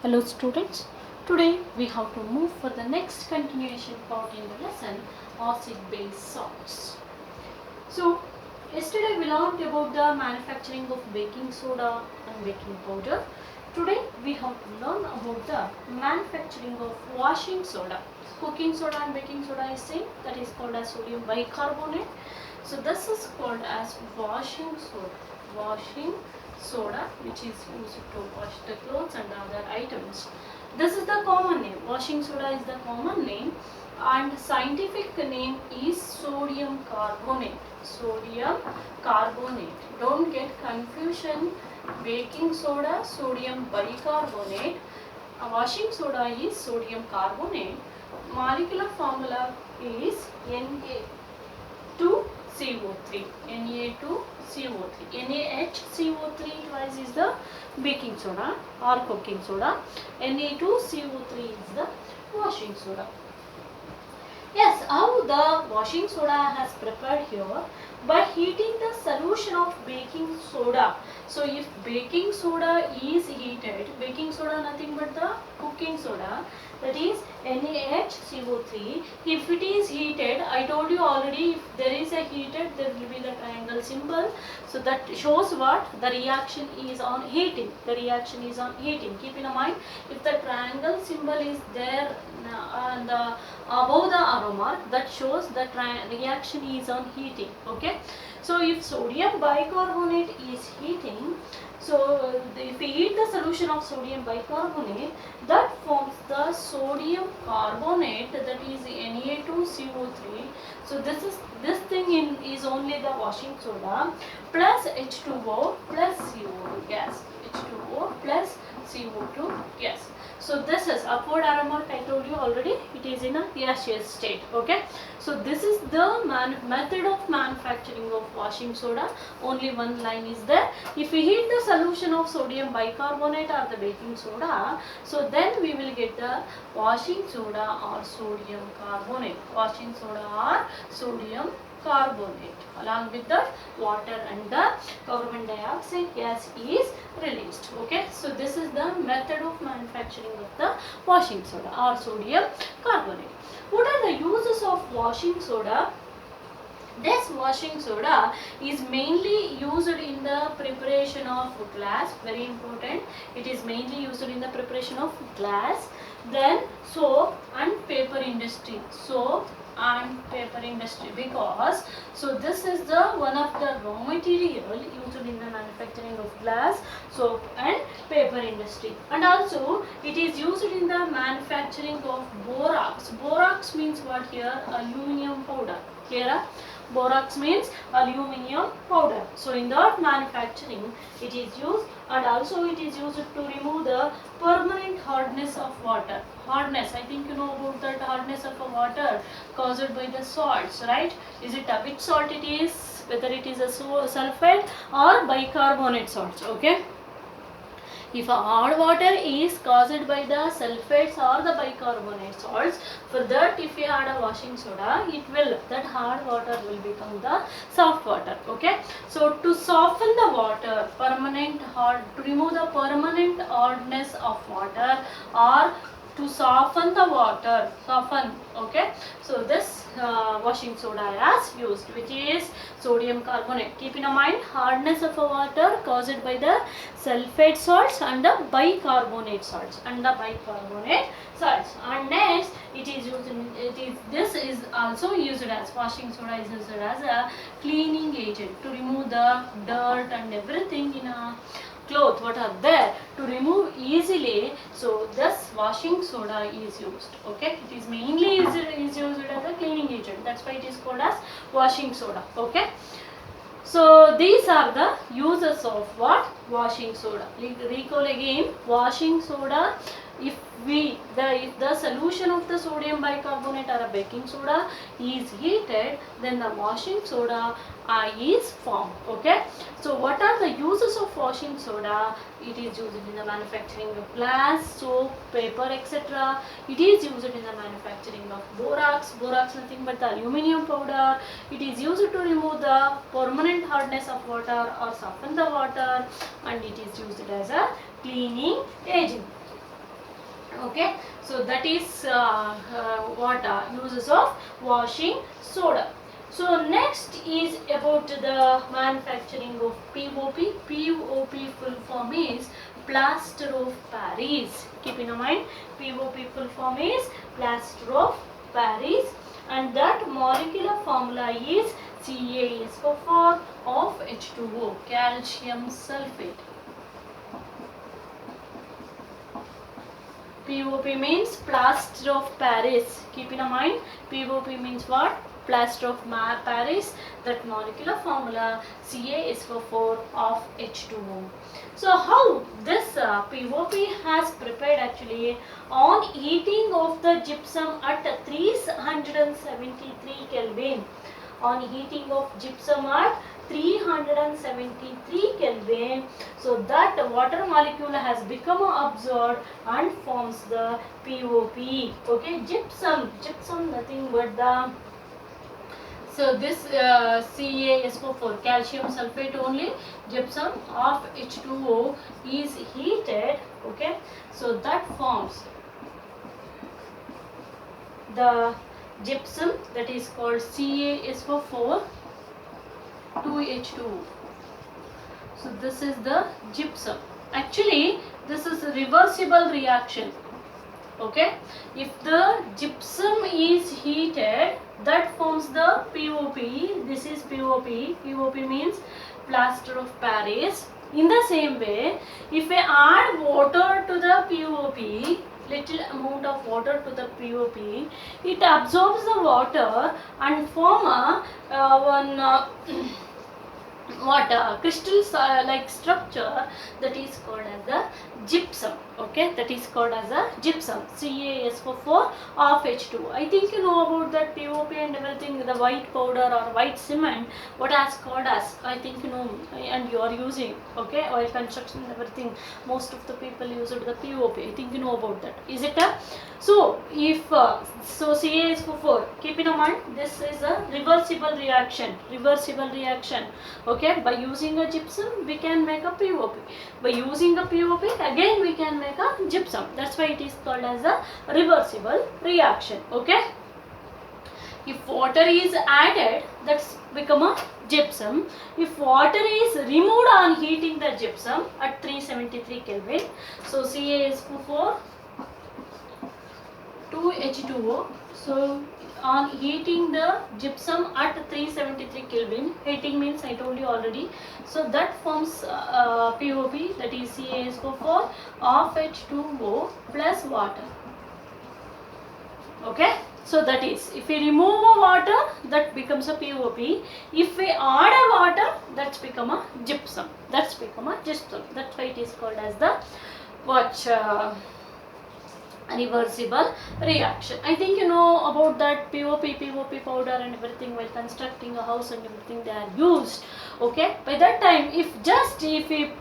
Hello students, today we have to move for the next continuation part in the lesson acid base salts. So yesterday we learned about the manufacturing of baking soda and baking powder. Today we have to learn about the manufacturing of washing soda. Cooking soda and baking soda is same, that is called as sodium bicarbonate. So this is called as washing soda. Washing soda, which is used to wash the clothes and other items. This is the common name. Washing soda is the common name and scientific name is sodium carbonate. Sodium carbonate. Don't get confusion. Baking soda, sodium bicarbonate. Washing soda is sodium carbonate. Molecular formula is Na2CO3. Na2CO3. NaHCO3 twice is the baking soda or cooking soda. Na2CO3 is the washing soda. Yes, how the washing soda has prepared here? By heating the solution of baking soda. So if baking soda is heated, baking soda nothing but the cooking soda, that is NaHCO3. If it is heated, I told you already, if there is a heated, there will be the triangle symbol. So that shows what? The reaction is on heating. The reaction is on heating. Keep in mind, if the triangle symbol is there above the arrow mark, that shows the reaction is on heating. Okay. So if sodium bicarbonate is heating, so if we heat the solution of sodium bicarbonate, that forms the sodium carbonate, that is Na2CO3. So this thing is only the washing soda plus H2O plus CO2 gas. H2O plus CO2 gas. So this is upward arrow mark, I told you already, it is in a gaseous state. Okay. So this is the method of manufacturing of washing soda. Only one line is there. If we heat the solution of sodium bicarbonate or the baking soda, so then we will get the washing soda or sodium carbonate. Washing soda or sodium carbonate. Along with the water and the carbon dioxide gas is released. Okay. So this is the method of manufacturing of the washing soda or sodium carbonate. What are the uses of washing soda? This washing soda is mainly used in the preparation of glass. Very important. It is mainly used in the preparation of glass. Then soap and paper industry. Soap and paper industry, because so this is the one of the raw material used in the manufacturing of glass, soap and paper industry. And also it is used in the manufacturing of borax. Borax means what here? Aluminium powder. Here borax means aluminium powder. So in that manufacturing it is used, and also it is used to remove the permanent hardness of water. Hardness, I think you know about that hardness of a water caused by the salts, right? Is it which salt it is? Whether it is a sulfate or bicarbonate salts. Okay. If a hard water is caused by the sulfates or the bicarbonate salts, for that if we add a washing soda, that hard water will become the soft water. Okay. So to soften the water, to remove the permanent hardness of water, or to soften the water, okay. So this washing soda is used, which is sodium carbonate. Keep in mind, hardness of a water caused by the sulfate salts and the bicarbonate salts and next this is also used as washing soda is used as a cleaning agent to remove the dirt and everything in a cloth what are there, to remove easily. So this washing soda is used. Okay. It is mainly used as a cleaning agent. That's why it is called as washing soda. Okay. So these are the uses of what? Washing soda. Recall again, washing soda, if the solution of the sodium bicarbonate or a baking soda is heated, then the washing soda is formed. Okay. So what are the uses of washing soda? It is used in the manufacturing of glass, soap, paper, etc. It is used in the manufacturing of borax. Borax nothing but the aluminium powder. It is used to remove the permanent hardness of water or soften the water, and it is used as a cleaning agent. Okay, so that is what uses of washing soda. So next is about the manufacturing of POP. POP full form is plaster of Paris. Keep in mind, POP full form is plaster of Paris, and that molecular formula is CaSO4 of H2O, calcium sulfate. POP means plaster of Paris. Keep in mind, POP means what? Plaster of Paris. That molecular formula CaSO4 of H2O. So how this POP has prepared actually on heating of the gypsum at 373 Kelvin. On heating of gypsum at 373 Kelvin, so that water molecule has become absorbed and forms the POP. Okay, gypsum nothing but the, so this CaSO4, calcium sulfate only, gypsum of H2O is heated. Okay, so that forms the gypsum, that is called CaSO4 2H2O. So this is the gypsum. Actually, this is a reversible reaction. Okay, if the gypsum is heated, that forms the POP. This is POP. POP means plaster of Paris. In the same way, if we add water to the POP, little amount of water to the POP, it absorbs the water and form a crystal like structure, that is called as the gypsum. Okay, that is called as a gypsum, CaSO4 of H2. I think you know about that POP and everything, the white powder or white cement, what has called as, I think you know, and you are using. Okay, oil construction, everything, most of the people use the POP. I think you know about that. Is it a, so if so CaSO4, keep in mind, this is a reversible reaction. Okay, by using a gypsum we can make a POP. By using a POP again we can make a gypsum. That's why it is called as a reversible reaction. Okay, if water is added, that's become a gypsum. If water is removed on heating the gypsum at 373 Kelvin, so CaSO4 2H2O. So on heating the gypsum at 373 Kelvin, heating means I told you already, so that forms POP, that is CaSO4 of H2O plus water. Okay, so that is, if we remove a water, that becomes a POP. If we add a water, that's become a gypsum. That's become a gypsum. That's why it is called as the reversible reaction. I think you know about that POP powder and everything while constructing a house and everything they are used. Okay, by that time, if we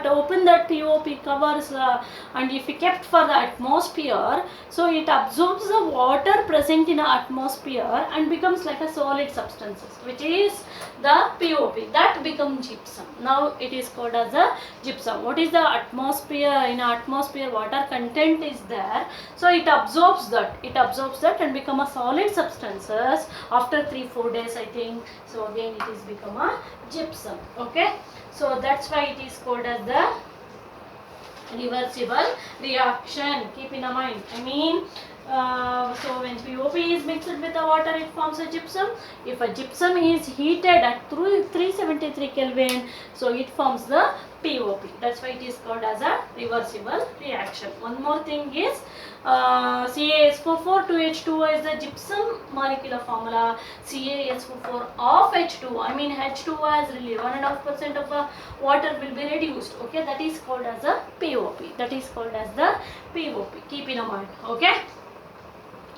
open that POP covers and if we kept for the atmosphere, so it absorbs the water present in the atmosphere and becomes like a solid substances, which is the POP. That becomes gypsum. Now it is called as a gypsum. What is the atmosphere? In atmosphere, water content is there, so it absorbs that and become a solid substances after 3-4 days, I think. So again it is become a gypsum. Okay, so that's why it is called as the reversible reaction. Keep in mind, I mean, so when POP is mixed with the water, it forms a gypsum. If a gypsum is heated at 373 Kelvin, so it forms the POP. That's why it is called as a reversible reaction. One more thing is CaSO4 2H2O is the gypsum molecular formula. CaSO4 of H2O, I mean H2O has really 1.5% of water will be reduced. Okay, that is called as a POP. That is called as the POP. Keep in mind. Okay,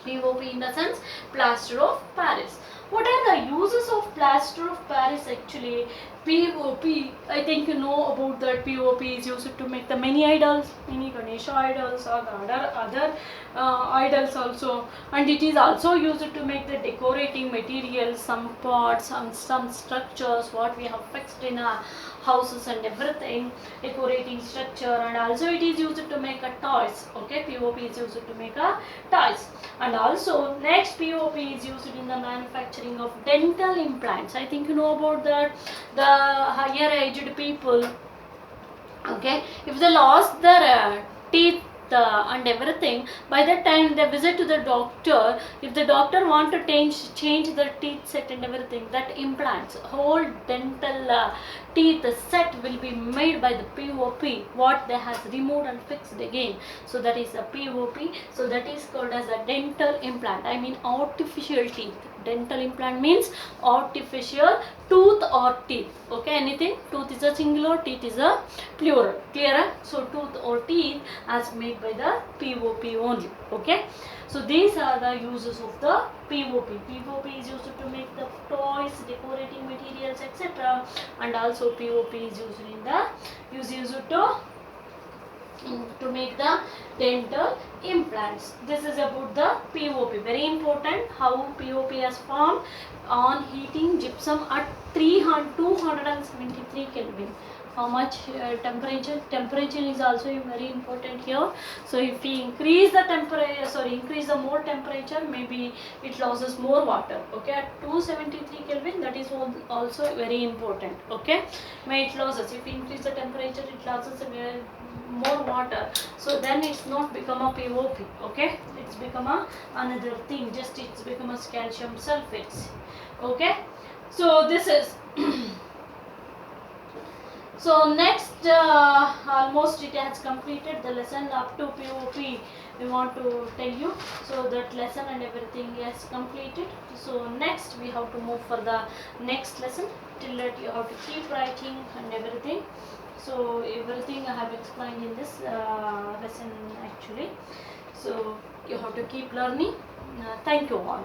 POP in the sense plaster of Paris. What are the uses of plaster of Paris actually? POP, I think you know about that. POP is used to make the many idols, many Ganesha idols or the other idols also, and it is also used to make the decorating materials, some pots, some structures what we have fixed in our houses and everything, decorating structure, and also it is used to make a toys. Okay, POP is used to make a toys, and also next POP is used in the manufacturing of dental implants. I think you know about that. The higher aged people, okay, if they lost their teeth and everything, by that time they visit to the doctor. If the doctor want to change their teeth set and everything, that implants, whole dental teeth set will be made by the POP, what they has removed and fixed again. So that is a POP. So that is called as a dental implant, I mean artificial teeth. Dental implant means artificial tooth or teeth. Okay, anything, tooth is a singular, teeth is a plural. Clear? So tooth or teeth as made by the POP only. Okay, so these are the uses of the POP. POP is used to make the toys, decorating materials, etc. And also POP is used in the to make the dental implants. This is about the POP. Very important, how POP is formed on heating gypsum at 273 Kelvin. How much temperature? Temperature is also very important here. So if we increase the temperature, increase the more temperature, maybe it loses more water. Okay, at 273 Kelvin, that is also very important. Okay, may it loses. If we increase the temperature, it loses more water. So then it's not become a POP. Okay, it's become another thing. Just it's become a calcium sulfates. Okay, so this is. So next, almost it has completed the lesson up to POP. We want to tell you. So that lesson and everything is completed. So next we have to move for the next lesson. Till that you have to keep writing and everything. So everything I have explained in this lesson actually. So you have to keep learning. Thank you all.